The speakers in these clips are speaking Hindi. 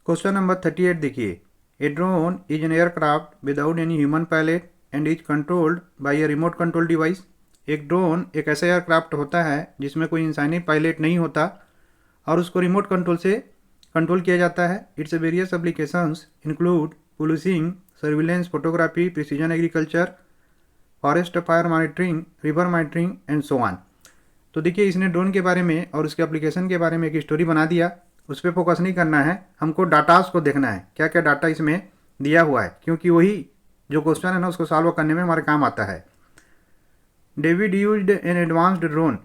क्वेश्चन नंबर 38 देखिए। ए drone is an aircraft without any human pilot and is controlled by a remote control device. एक ड्रोन एक ऐसा एयरक्राफ्ट होता है जिसमें कोई इंसानी पायलट नहीं होता और उसको रिमोट कंट्रोल से कंट्रोल किया जाता है। Its various applications include policing, surveillance, photography, precision agriculture, forest fire monitoring, river monitoring and so on. तो देखिए इसने ड्रोन के बारे में और उसके एप्लीकेशन के बारे में एक स्टोरी बना दिया। उस पर फोकस नहीं करना है, हमको डाटास को देखना है क्या क्या डाटा इसमें दिया हुआ है, क्योंकि वही जो क्वेश्चन है ना उसको सॉल्व करने में हमारे काम आता है। David used an advanced drone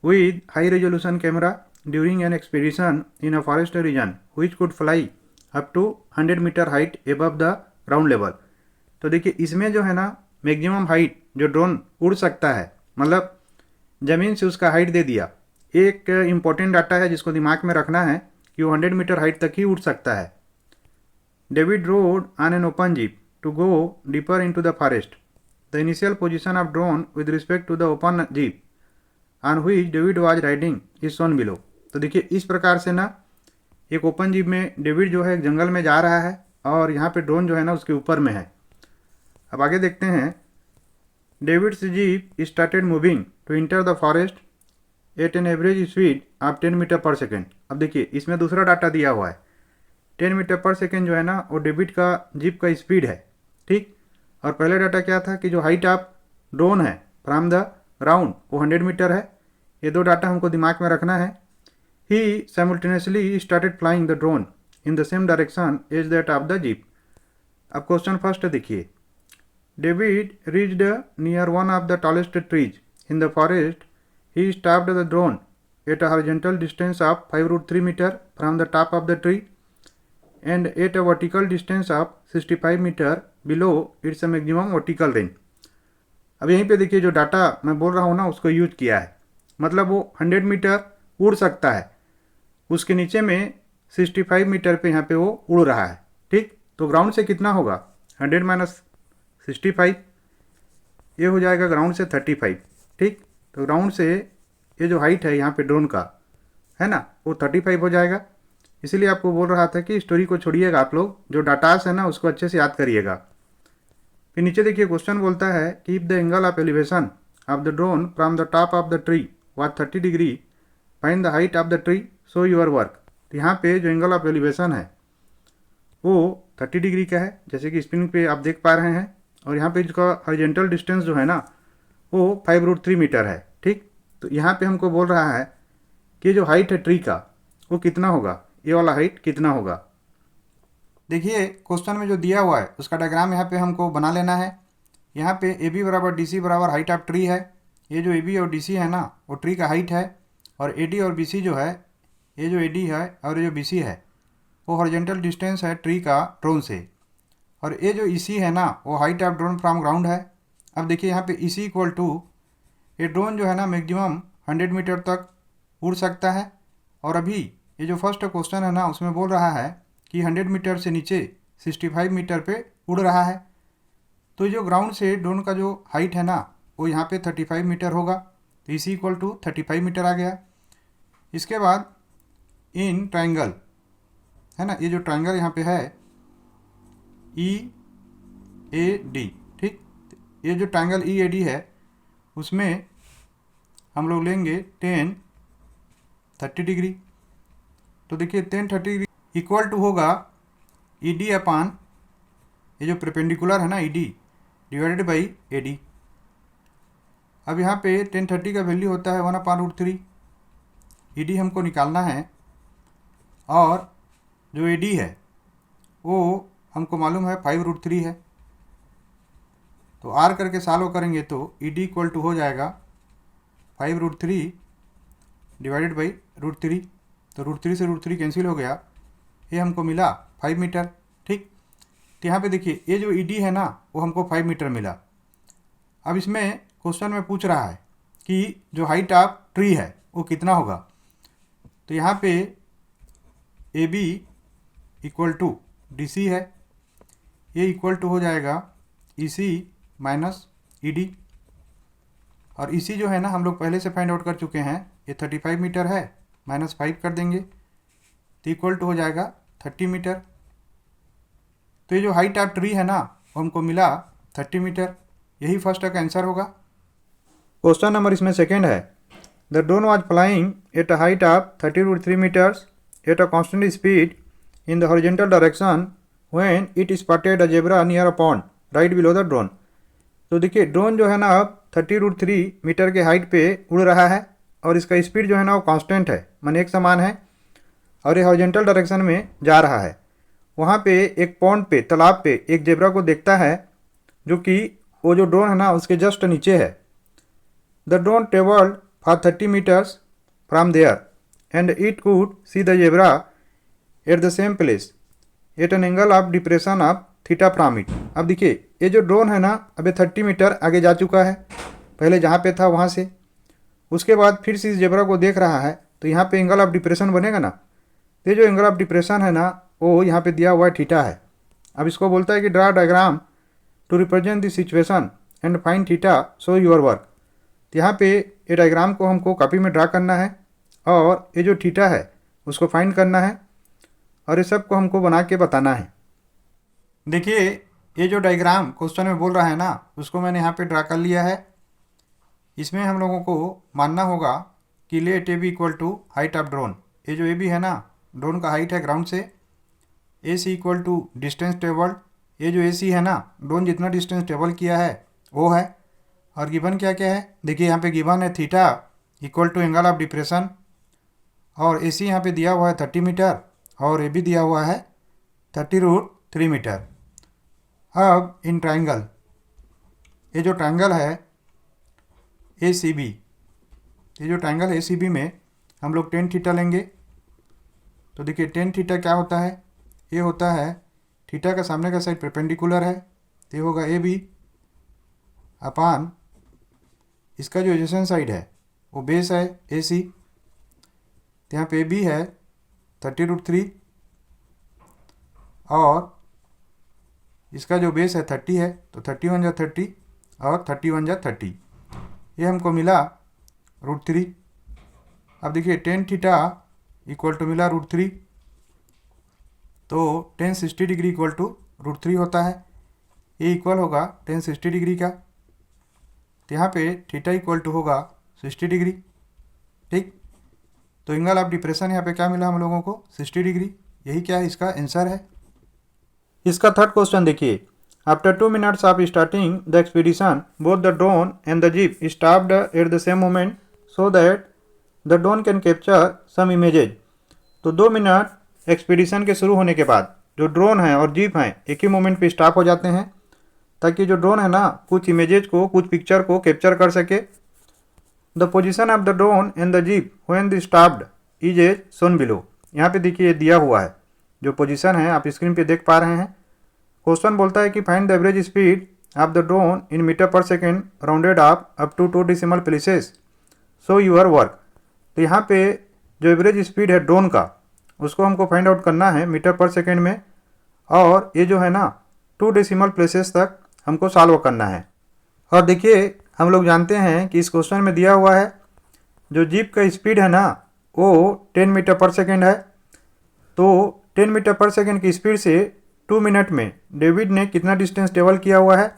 with high resolution camera during an expedition in a forest region which could fly up to 100 metre height above the ground level. तो देखिए इसमें जो है ना मैक्सिमम हाइट जो ड्रोन उड़ सकता है, मतलब ज़मीन से उसका हाइट दे दिया। एक इम्पोर्टेंट डाटा है जिसको दिमाग में रखना है कि वो 100 मीटर हाइट तक ही उड़ सकता है। David rode on an open jeep to go deeper into the forest. The initial position of drone with respect to the open jeep on which David was riding is shown below. तो देखिए इस प्रकार से ना एक ओपन जीप में डेविड जो है एक जंगल में जा रहा है और यहाँ पे ड्रोन जो है ना उसके ऊपर में है। अब आगे देखते हैं। David's jeep started moving to enter the forest at an average speed of 10 metre per second. अब देखिए इसमें दूसरा डाटा दिया हुआ है 10 मीटर पर सेकेंड जो है ना वो डेविड का जीप का स्पीड है, ठीक। और पहले डाटा क्या था कि जो हाइट ऑफ ड्रोन है फ्रॉम द ग्राउंड वो 100 मीटर है। ये दो डाटा हमको दिमाग में रखना है। He simultaneously started flying the drone in the same direction as that of the jeep. अब क्वेश्चन फर्स्ट देखिए। David reached near one of the tallest trees in the forest. He stopped the drone at a horizontal distance of 5√3 meter from the top of the tree and at a vertical distance of 65 meter below its maximum vertical range। अब यहीं पे देखिए जो डाटा मैं बोल रहा हूँ ना उसको यूज किया है, मतलब वो 100 मीटर उड़ सकता है, उसके नीचे में 65 मीटर पे यहाँ पे वो उड़ रहा है, ठीक। तो ग्राउंड से कितना होगा 100 माइनस 65, ये हो जाएगा ग्राउंड से 35, ठीक। तो ग्राउंड से ये जो हाइट है यहाँ पे ड्रोन का है ना वो 35 हो जाएगा। इसीलिए आपको बोल रहा था कि स्टोरी को छोड़िएगा, आप लोग जो डाटास है ना उसको अच्छे से याद करिएगा। फिर नीचे देखिए क्वेश्चन बोलता है कि if the angle of elevation of the drone from the top of the tree was 30 degree find the height of the tree show your work. तो यहाँ पे जो एंगल ऑफ एलिवेशन है वो 30 डिग्री का है, जैसे कि स्क्रीन पे आप देख पा रहे हैं। और यहाँ पे इसका हॉरिजॉन्टल डिस्टेंस जो है ना वो 5√3 मीटर है, ठीक। तो यहाँ पे हमको बोल रहा है कि जो हाइट है ट्री का वो कितना होगा, ये वाला हाइट कितना होगा। देखिए क्वेश्चन में जो दिया हुआ है उसका डायग्राम यहाँ पे हमको बना लेना है। यहाँ पे ए बी बराबर डी सी बराबर हाइट ऑफ ट्री है। ये जो ए बी और डी सी है ना वो ट्री का हाइट है, और ए डी और बी सी जो है, ये जो ए डी है और ये जो बी सी है वो हॉरिजॉन्टल डिस्टेंस है ट्री का ड्रोन से, और ये जो ई सी है ना वो height of drone from ground है। अब देखिए यहाँ पे ई सी इक्वल टू ये ड्रोन जो है ना मैक्सिमम 100 मीटर तक उड़ सकता है, और अभी ये जो फर्स्ट क्वेश्चन है ना उसमें बोल रहा है कि 100 मीटर से नीचे 65 मीटर पे उड़ रहा है। तो जो ग्राउंड से ड्रोन का जो हाइट है ना वो यहाँ पे 35 मीटर होगा, तो इसी इक्वल टू 35 मीटर आ गया। इसके बाद इन ट्राइंगल है ना, ये जो ट्राइंगल यहाँ पे है ई ए डी, ठीक। ये जो ट्राइंगल ई ए डी है उसमें हम लोग लेंगे 10-30 डिग्री। तो देखिए 10-30 डिग्री इक्वल टू होगा ई डी अपान ये जो परपेंडिकुलर है ना E D divided by A D. अब यहाँ पे 10-30 का वैल्यू होता है 1/√3। ई डी हमको निकालना है, और जो ए डी है वो हमको मालूम है 5√3 है। तो आर करके सॉल्व करेंगे तो ई डी इक्वल टू हो जाएगा 5√3 डिवाइडेड बाई √3। तो √3 से √3 कैंसिल हो गया, ये हमको मिला 5 मीटर, ठीक। तो यहाँ पे देखिए ये जो ई डी है ना वो हमको 5 मीटर मिला। अब इसमें क्वेश्चन में पूछ रहा है कि जो हाइट ऑफ ट्री है वो कितना होगा। तो यहाँ पे A B equal to D C है, ये इक्वल टू हो जाएगा ई सी माइनस ई डी, और ई सी जो है ना हम लोग पहले से फाइंड आउट कर चुके हैं, ये 35 मीटर है, -5 कर देंगे तो इक्वल टू हो जाएगा 30 मीटर। तो ये जो हाइट ऑफ ट्री है ना वो हमको मिला 30 मीटर। यही फर्स्ट का आंसर होगा। क्वेश्चन नंबर इसमें सेकेंड है, the drone was flying at a height of 30√3 metres at a constant speed in the horizontal direction when it spotted a zebra near a pond right below the drone. तो देखिए ड्रोन जो है ना अब 30√3 मीटर के हाइट पे उड़ रहा है और इसका स्पीड जो है ना वो कांस्टेंट है, माने एक समान है, और ये हॉरिजॉन्टल डायरेक्शन में जा रहा है। वहाँ पे एक पॉन्ड पे, तालाब पे एक जेब्रा को देखता है जो कि वो जो ड्रोन है ना उसके जस्ट नीचे है। The drone travelled for 30 metres from there and it could see the zebra at the same place at an angle of depression of theta from it. अब देखिए ये जो ड्रोन है ना अभी 30 मीटर आगे जा चुका है, पहले जहाँ पे था वहाँ से। उसके बाद फिर से इस जेब्रा को देख रहा है तो यहाँ पे एंगल ऑफ डिप्रेशन बनेगा ना। ये जो एंगल ऑफ डिप्रेशन है ना वो यहाँ पे दिया हुआ है थीटा है। अब इसको बोलता है कि draw diagram to represent the situation and find theta show your work. तो यहाँ पे ये डायग्राम को हमको कॉपी में ड्रा करना है और ये जो थीटा है उसको फाइंड करना है और ये सब को हमको बना के बताना है। देखिए ये जो डायग्राम क्वेश्चन में बोल रहा है ना उसको मैंने यहाँ पे ड्रा कर लिया है। इसमें हम लोगों को मानना होगा कि let A B equal to height of drone. ये जो ए बी है ना ड्रोन का हाइट है ग्राउंड से। ए सी इक्वल टू डिस्टेंस ट्रेवल्ड। ये जो ए सी है ना ड्रोन जितना डिस्टेंस ट्रेवल किया है वो है। और गिवन क्या क्या है, देखिए यहाँ पे गिवन है theta equal to angle of depression, और ए सी यहाँ पे दिया हुआ है 30 मीटर और ए बी दिया हुआ है 30√3 मीटर। अब इन ट्राइंगल, ये जो ट्राइंगल है ए सी बी, ये जो ट्राइंगल ए सी बी में हम लोग टेन थीटा लेंगे। तो देखिए टेन थीटा क्या होता है, ये होता है थीटा का सामने का साइड परपेंडिकुलर है तो ये होगा ए बी अपान इसका जो एडजेसेंट साइड है वो बेस है ए सी। तो यहाँ पे ए बी है 30√3 और इसका जो बेस है 30 है तो 31 जा 30 और 31 जा 30, ये हमको मिला √3। अब देखिए टेन थीटा इक्वल टू मिला √3, तो टेन 60 डिग्री इक्वल टू √3 होता है। ये इक्वल होगा टेन 60 डिग्री का। तो यहाँ पे थीटा इक्वल टू होगा 60 डिग्री। ठीक, तो एंगल ऑफ डिप्रेशन यहाँ पे क्या मिला हम लोगों को 60 डिग्री। यही क्या है इसका आंसर है। इसका थर्ड क्वेश्चन देखिए, after 2 minutes of starting the expedition both the drone and the jeep stopped at the same moment so that the drone can capture some images. तो 2 मिनट एक्सपीडिशन के शुरू होने के बाद जो ड्रोन है और जीप हैं एक ही मोमेंट पे स्टॉप हो जाते हैं ताकि जो ड्रोन है ना कुछ इमेजेज को, कुछ पिक्चर को कैप्चर कर सके। The position of the drone and the jeep when the stopped is as shown below. यहाँ पे देखिए दिया हुआ है जो पोजीशन है आप स्क्रीन पे देख पा रहे हैं। क्वेश्चन बोलता है कि find the average speed of the drone in metre per second rounded off up to 2 decimal places show your work. तो यहाँ पे जो एवरेज स्पीड है ड्रोन का उसको हमको फाइंड आउट करना है मीटर पर सेकेंड में, और ये जो है ना 2 डेसिमल प्लेसेस तक हमको सॉल्व करना है। और देखिए हम लोग जानते हैं कि इस क्वेश्चन में दिया हुआ है जो जीप का स्पीड है ना वो 10 मीटर पर सेकेंड है। तो 10 मीटर पर सेकेंड की स्पीड से 2 मिनट में डेविड ने कितना डिस्टेंस ट्रेवल किया हुआ है।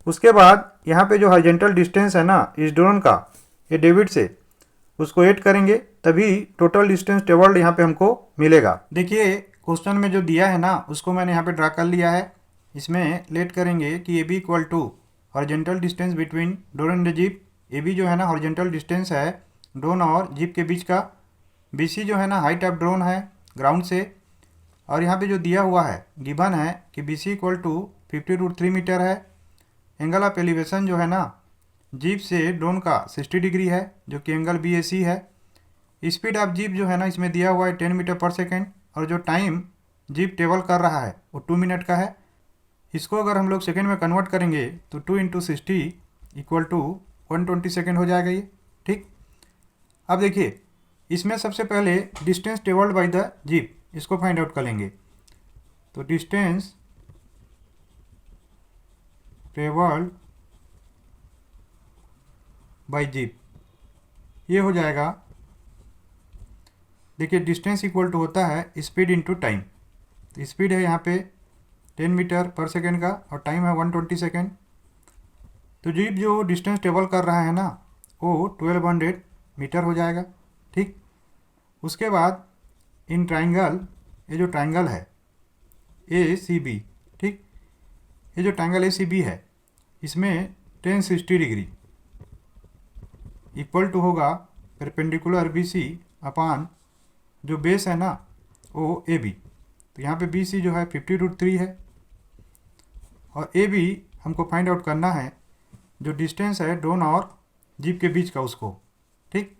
उसके बाद यहाँ पे जो हॉरिजॉन्टल डिस्टेंस है ना इस ड्रोन का ये डेविड से उसको ऐड करेंगे तभी टोटल डिस्टेंस ट्रेवल्ड यहाँ पे हमको मिलेगा। देखिए क्वेश्चन में जो दिया है ना उसको मैंने यहाँ पे ड्रा कर लिया है। इसमें लेट करेंगे कि A B equal to horizontal distance between drone and jeep. A B जो है ना हॉरिजॉन्टल डिस्टेंस है ड्रोन और जीप के बीच का। बी सी जो है ना हाइट ऑफ ड्रोन है ग्राउंड से, और यहाँ पे जो दिया हुआ है गिवन है कि B C equal to 50√3 metre है। एंगल ऑफ एलिवेशन जो है ना जीप से ड्रोन का 60 डिग्री है जो कि एंगल बी ए सी है। स्पीड ऑफ जीप जो है ना इसमें दिया हुआ है 10 मीटर पर सेकेंड, और जो टाइम जीप ट्रेवल कर रहा है वो 2 मिनट का है। इसको अगर हम लोग सेकेंड में कन्वर्ट करेंगे तो 2 × 60 इक्वल टू 120 सेकेंड हो जाएगा ये। ठीक, अब देखिए इसमें सबसे पहले distance travelled by the jeep इसको फाइंड आउट करेंगे। तो डिस्टेंस ट्रेवल्ड बाय जीप ये हो जाएगा, देखिए डिस्टेंस इक्वल टू होता है स्पीड इनटू टाइम। तो स्पीड है यहाँ पे 10 मीटर पर सेकेंड का और टाइम है 120 सेकेंड। तो जीप जो डिस्टेंस ट्रेवल कर रहा है ना वो 1200 मीटर हो जाएगा। ठीक, उसके बाद इन ट्राइंगल, ये जो ट्राइंगल है ए सी बी, ठीक, ये जो ट्राइंगल ए सी बी है इसमें 1060 डिग्री इक्वल टू होगा परपेंडिकुलर बी सी अपान जो बेस है ना वो ए बी। तो यहाँ पे बी सी जो है 50√3 है और ए बी हमको फाइंड आउट करना है जो डिस्टेंस है ड्रोन और जीप के बीच का उसको। ठीक,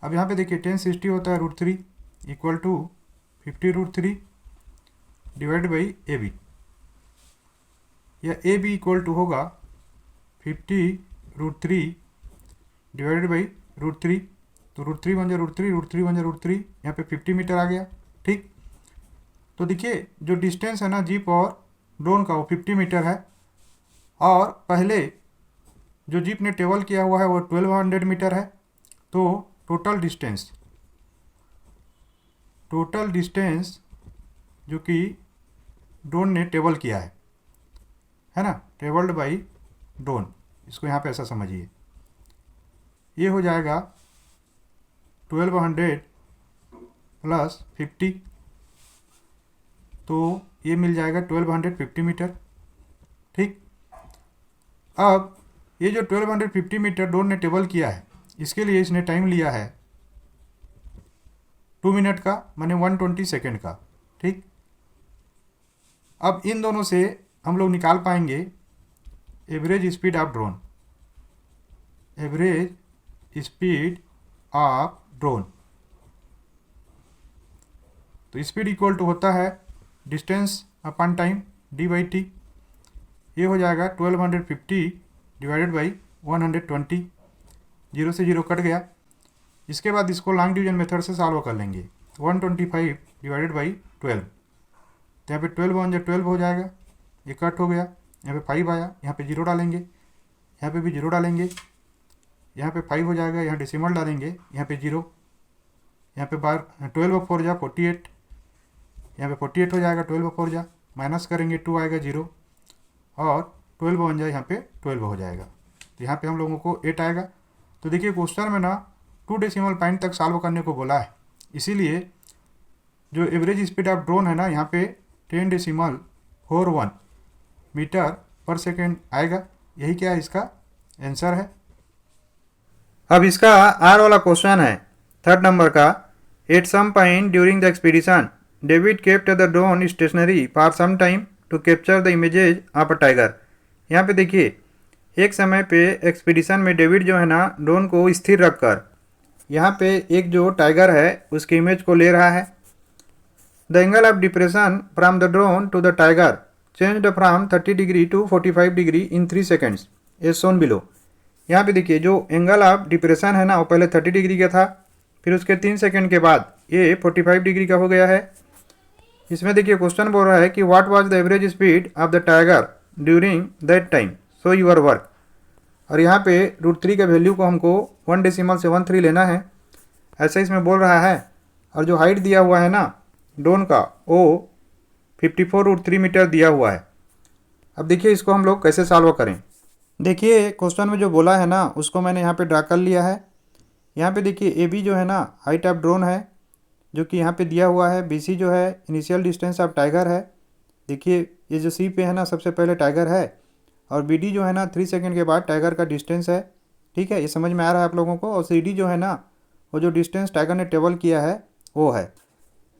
अब यहाँ पे देखिए 1060 होता है √3 equal to 50√3 divide by A B, या ए बी इक्वल टू होगा 50√3 डिवाइडेड बाई √3। तो √3 बन जाए √3, √3 बन जाए √3, यहाँ पे 50 मीटर आ गया। ठीक, तो देखिए जो डिस्टेंस है ना जीप और ड्रोन का वो 50 मीटर है और पहले जो जीप ने ट्रेवल किया हुआ है वो 1200 मीटर है। तो टोटल डिस्टेंस जो कि ड्रोन ने ट्रेवल किया है ना, ट्रेवल्ड बाई ड्रोन, इसको यहाँ पे ऐसा समझिए, ये हो जाएगा 1200 प्लस 50, तो ये मिल जाएगा 1250 मीटर। ठीक, अब ये जो 1250 मीटर ड्रोन ने ट्रेवल किया है इसके लिए इसने टाइम लिया है 2 मिनट का, माने 120 सेकेंड का। ठीक, अब इन दोनों से हम लोग निकाल पाएंगे average speed of drone, average speed of drone. तो स्पीड इक्वल टू होता है distance upon time D by T, ये हो जाएगा 1250 डिवाइडेड बाई 120, 0 से 0 कट गया। इसके बाद इसको लॉन्ग डिवीजन मेथड से सॉल्व कर लेंगे। 125 डिवाइडेड बाई 12, तो यहाँ पे 12 बन जाए 12 हो जाएगा, ये कट हो गया, यहाँ पे 5 आया, यहाँ पे 0 डालेंगे, यहाँ पे भी 0 डालेंगे, यहाँ पे 5 हो जाएगा, यहाँ डेसिमल डालेंगे, यहाँ पे 0, यहाँ पे 12 और 4 जा 48, यहाँ पे 48 हो जाएगा, 12 और 4 जा माइनस करेंगे 2 आएगा 0 और 12 बन जाए यहाँ पे 12 हो जाएगा। तो यहाँ पे हम लोगों को 8 आएगा। तो देखिए क्वेश्चन में ना 2 डेसिमल पॉइंट तक सॉल्व करने को बोला है, इसीलिए जो एवरेज स्पीड ऑफ ड्रोन है ना यहाँ पे 10.41 मीटर पर सेकेंड आएगा। यही क्या है इसका आंसर है। अब इसका आर वाला क्वेश्चन है 3rd नंबर का। At some point during the expedition David kept the drone stationary for some time to capture the images of a tiger. यहाँ पे देखिए एक समय पे एक्सपीडिशन में डेविड जो है ना ड्रोन को स्थिर रखकर यहाँ पे एक जो टाइगर है उसकी इमेज को ले रहा है। The angle of depression from the drone to the tiger changed from 30 degree to 45 degree in 3 seconds as shown below. यहाँ पे देखिए जो एंगल ऑफ डिप्रेशन है ना वो पहले 30 डिग्री का था, फिर उसके 3 सेकेंड के बाद ये 45 डिग्री का हो गया है। इसमें देखिए क्वेश्चन बोल रहा है कि what was the average speed of the tiger during that time, so your work. और यहाँ पे √3 का वैल्यू को हमको 1.73 लेना है, ऐसा इसमें बोल रहा है। और जो हाइट दिया हुआ है ना ड्रोन का वो 54√3 मीटर दिया हुआ है। अब देखिए इसको हम लोग कैसे सॉल्व करें। देखिए क्वेश्चन में जो बोला है ना उसको मैंने यहाँ पे ड्रा कर लिया है। यहाँ पे देखिए ए बी जो है ना हाइट ऑफ ड्रोन है जो कि यहाँ पे दिया हुआ है। बी सी जो है इनिशियल डिस्टेंस ऑफ टाइगर है। देखिए ये जो सी पे है ना सबसे पहले टाइगर है और बी डी जो है ना 3 सेकेंड के बाद टाइगर का डिस्टेंस है। ठीक है, ये समझ में आ रहा है आप लोगों को। और सी डी जो है ना वो जो डिस्टेंस टाइगर ने ट्रेवल किया है वो है।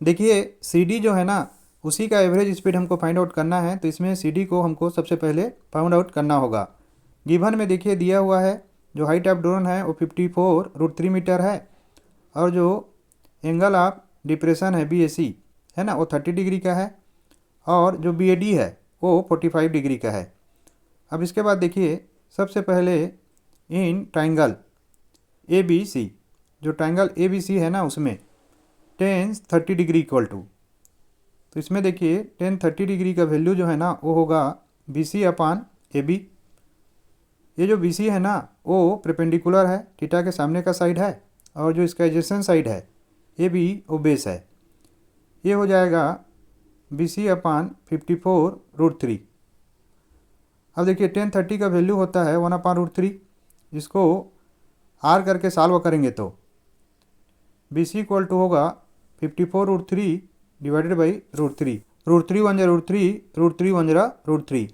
देखिए सी डी जो है ना उसी का एवरेज स्पीड हमको फाइंड आउट करना है, तो इसमें सी डी को हमको सबसे पहले फाइंड आउट करना होगा। गिवन में देखिए दिया हुआ है जो हाइट ऑफ ड्रोन है वो 54√3 मीटर है और जो एंगल ऑफ डिप्रेशन है बी ए सी है ना वो 30 डिग्री का है और जो बी ए डी है वो 45 डिग्री का है। अब इसके बाद देखिए सबसे पहले in triangle A B C, जो ट्राइंगल ए बी सी है ना उसमें 10-30 डिग्री इक्वल टू, तो इसमें देखिए 10-30 डिग्री का वैल्यू जो है ना वो होगा B C upon A B. ये जो बी सी है ना वो परपेंडिकुलर है, थीटा के सामने का साइड है और जो इसका एडजेसेंट साइड है ए बी वो बेस है। ये हो जाएगा BC/54√3। अब देखिए 1030 का वैल्यू होता है 1/√3, जिसको आर करके सॉल्व करेंगे तो BC इक्वल टू होगा 54√3 डिवाइडेड बाई √3। √3 वन जा √3, √3 वन जा √3,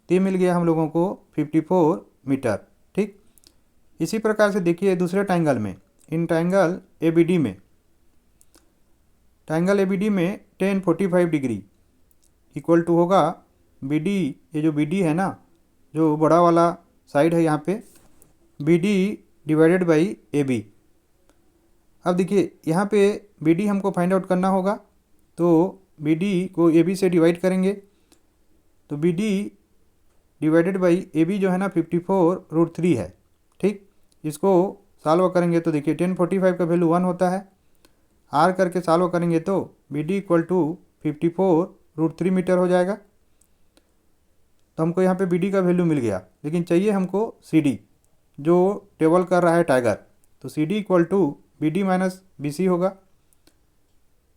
तो मिल गया हम लोगों को 54 मीटर। ठीक, इसी प्रकार से देखिए दूसरे ट्रायंगल में, इन ट्रायंगल ABD में, ट्रायंगल ABD में 1045 डिग्री इक्वल टू होगा BD, ये जो BD है ना, जो बड़ा वाला साइड है यहाँ पे, BD डिवाइडेड बाई AB। अब देखिए यहाँ पे BD हमको फाइंड आउट करना होगा, तो BD को AB से डिवाइड करेंगे, तो BD डिवाइडेड बाई AB जो है ना 54√3 है। ठीक, इसको सॉल्व करेंगे तो देखिए 1045 का वैल्यू 1 होता है, आर करके सॉल्व करेंगे तो BD इक्वल टू 54√3 मीटर हो जाएगा। तो हमको यहाँ पे BD का वैल्यू मिल गया, लेकिन चाहिए हमको CD जो ट्रेवल कर रहा है टाइगर, तो CD equal to BD minus BC होगा।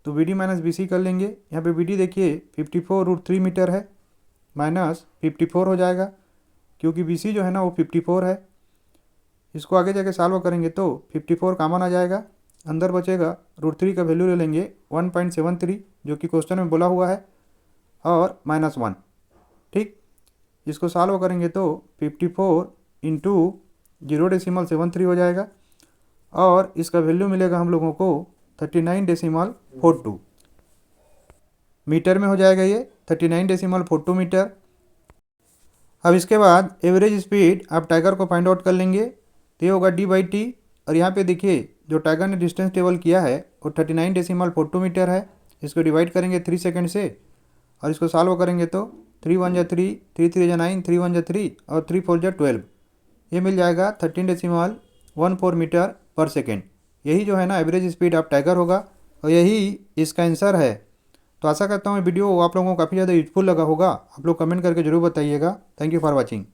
तो BD माइनस BC कर लेंगे, यहाँ पे BD देखिए 54√3 मीटर है, माइनस 54 हो जाएगा, क्योंकि BC जो है ना वो 54 है। इसको आगे जाके सॉल्व करेंगे तो 54 कॉमन आ जाएगा, अंदर बचेगा √3 का वैल्यू ले लेंगे 1.73 जो कि क्वेश्चन में बोला हुआ है, और -1। ठीक, इसको सॉल्व करेंगे तो 54 इंटू 0.73 हो जाएगा, और इसका वैल्यू मिलेगा हम लोगों को 39.42 मीटर में हो जाएगा, ये 39.42 मीटर। अब इसके बाद एवरेज स्पीड आप टाइगर को फाइंड आउट कर लेंगे, तो ये होगा D/T, और यहाँ पे देखिए जो टाइगर ने डिस्टेंस ट्रेवल किया है वो 39.42 मीटर है। इसको डिवाइड करेंगे 3 सेकंड से, और इसको सॉल्व करेंगे तो 3 1 जा 3, 3 3 जा 9, 3 1 जा 3, और 3 4 जा 12, ये मिल जाएगा 13.14 मीटर पर सेकेंड। यही जो है ना एवरेज स्पीड ऑफ टाइगर होगा, और यही इसका आंसर है। तो आशा करता हूँ वीडियो आप लोगों को काफ़ी ज़्यादा यूजफुल लगा होगा। आप लोग कमेंट करके जरूर बताइएगा। Thank you for watching.